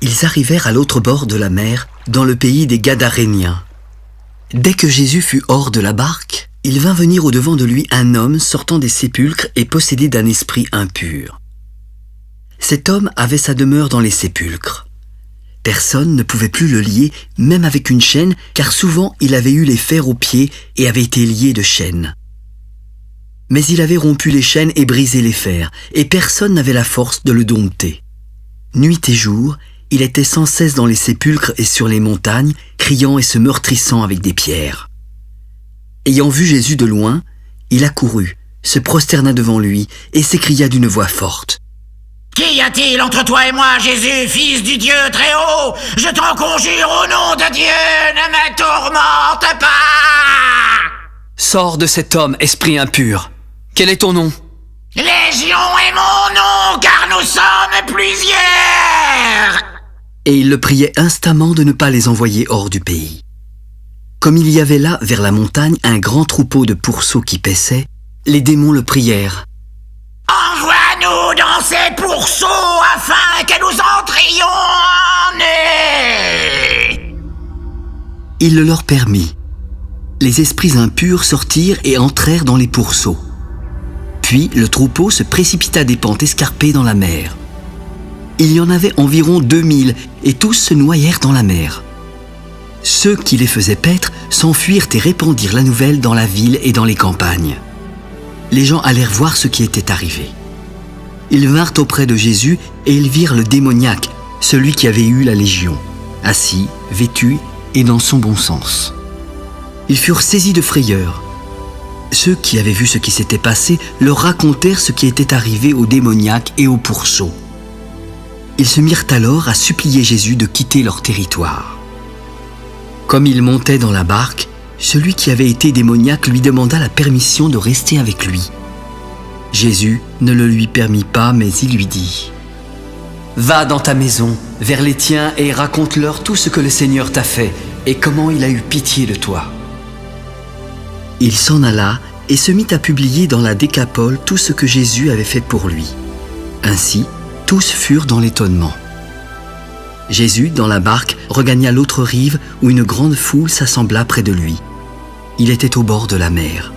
Ils arrivèrent à l'autre bord de la mer, dans le pays des Gadaréniens. Dès que Jésus fut hors de la barque, il vint venir au-devant de lui un homme sortant des sépulcres et possédé d'un esprit impur. Cet homme avait sa demeure dans les sépulcres. Personne ne pouvait plus le lier, même avec une chaîne, car souvent il avait eu les fers aux pieds et avait été lié de chaînes. Mais il avait rompu les chaînes et brisé les fers, et personne n'avait la force de le dompter. Nuit et jour, il était sans cesse dans les sépulcres et sur les montagnes, criant et se meurtrissant avec des pierres. Ayant vu Jésus de loin, il accourut, se prosterna devant lui et s'écria d'une voix forte. « Qu'y a-t-il entre toi et moi, Jésus, fils du Dieu très haut? Je t'en conjure au nom de Dieu, ne me tourmente pas !»« Sors de cet homme, esprit impur. Quel est ton nom ?»« Légion est mon nom, car nous sommes plusieurs !» Et il le priait instamment de ne pas les envoyer hors du pays. Comme il y avait là, vers la montagne, un grand troupeau de pourceaux qui paissaient, les démons le prièrent. « Envoie-nous dans ces pourceaux afin que nous entrions en eux !» Il le leur permit. Les esprits impurs sortirent et entrèrent dans les pourceaux. Puis le troupeau se précipita des pentes escarpées dans la mer. Il y en avait environ 2000 et tous se noyèrent dans la mer. Ceux qui les faisaient paître s'enfuirent et répandirent la nouvelle dans la ville et dans les campagnes. Les gens allèrent voir ce qui était arrivé. Ils vinrent auprès de Jésus et ils virent le démoniaque, celui qui avait eu la légion, assis, vêtu et dans son bon sens. Ils furent saisis de frayeur. Ceux qui avaient vu ce qui s'était passé leur racontèrent ce qui était arrivé au démoniaque et au pourceau. Ils se mirent alors à supplier Jésus de quitter leur territoire. Comme il montait dans la barque, celui qui avait été démoniaque lui demanda la permission de rester avec lui. Jésus ne le lui permit pas, mais il lui dit « Va dans ta maison, vers les tiens, et raconte-leur tout ce que le Seigneur t'a fait, et comment il a eu pitié de toi. » Il s'en alla et se mit à publier dans la Décapole tout ce que Jésus avait fait pour lui. Ainsi, tous furent dans l'étonnement. Jésus, dans la barque, regagna l'autre rive où une grande foule s'assembla près de lui. Il était au bord de la mer.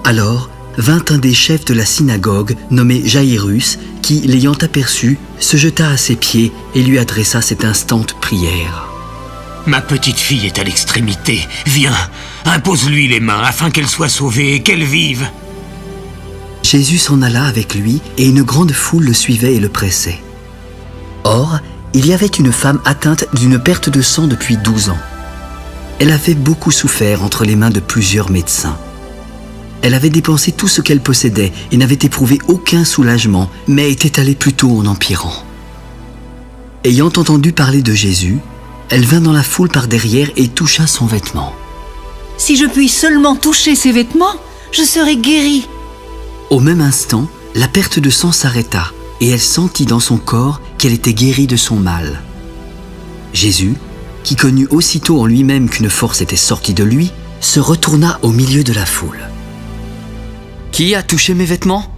Alors vint un des chefs de la synagogue, nommé Jaïrus, qui, l'ayant aperçu, se jeta à ses pieds et lui adressa cette instante prière. « Ma petite fille est à l'extrémité. Viens, impose-lui les mains afin qu'elle soit sauvée et qu'elle vive. » Jésus s'en alla avec lui et une grande foule le suivait et le pressait. Or, il y avait une femme atteinte d'une perte de sang depuis 12 ans. Elle avait beaucoup souffert entre les mains de plusieurs médecins. Elle avait dépensé tout ce qu'elle possédait et n'avait éprouvé aucun soulagement, mais était allée plutôt en empirant. Ayant entendu parler de Jésus, elle vint dans la foule par derrière et toucha son vêtement. « Si je puis seulement toucher ses vêtements, je serai guérie. » Au même instant, la perte de sang s'arrêta et elle sentit dans son corps qu'elle était guérie de son mal. Jésus, qui connut aussitôt en lui-même qu'une force était sortie de lui, se retourna au milieu de la foule. « Qui a touché mes vêtements ?»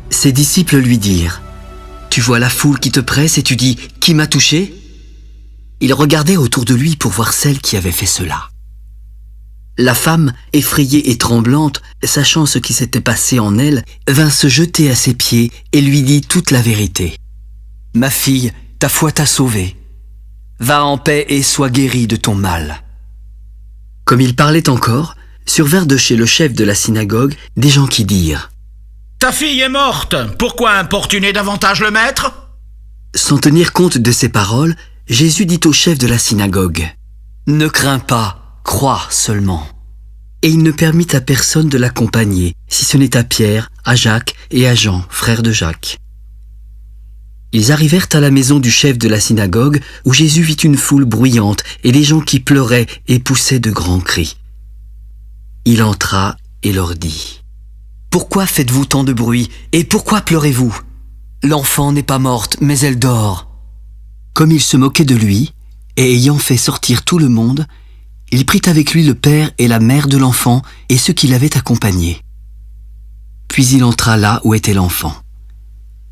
Ses disciples lui dirent « Tu vois la foule qui te presse et tu dis « Qui m'a touché ?» Il regardait autour de lui pour voir celle qui avait fait cela. La femme, effrayée et tremblante, sachant ce qui s'était passé en elle, vint se jeter à ses pieds et lui dit toute la vérité. « Ma fille, ta foi t'a sauvée. Va en paix et sois guérie de ton mal. » Comme il parlait encore, survinrent de chez le chef de la synagogue des gens qui dirent « Ta fille est morte, pourquoi importuner davantage le maître ?» Sans tenir compte de ces paroles, Jésus dit au chef de la synagogue « Ne crains pas, crois seulement. » Et il ne permit à personne de l'accompagner, si ce n'est à Pierre, à Jacques et à Jean, frères de Jacques. Ils arrivèrent à la maison du chef de la synagogue, où Jésus vit une foule bruyante et des gens qui pleuraient et poussaient de grands cris. Il entra et leur dit « Pourquoi faites-vous tant de bruit et pourquoi pleurez-vous? L'enfant n'est pas morte, mais elle dort. » Comme il se moquait de lui, et ayant fait sortir tout le monde, il prit avec lui le père et la mère de l'enfant et ceux qui l'avaient accompagné. Puis il entra là où était l'enfant.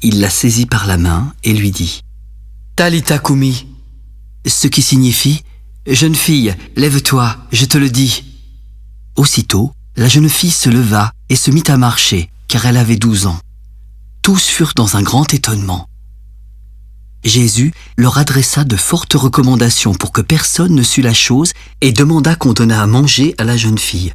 Il la saisit par la main et lui dit Talita Kumi, ce qui signifie « Jeune fille, lève-toi, je te le dis ». Aussitôt, la jeune fille se leva et se mit à marcher, car elle avait 12 ans. Tous furent dans un grand étonnement. Jésus leur adressa de fortes recommandations pour que personne ne sût la chose et demanda qu'on donnât à manger à la jeune fille.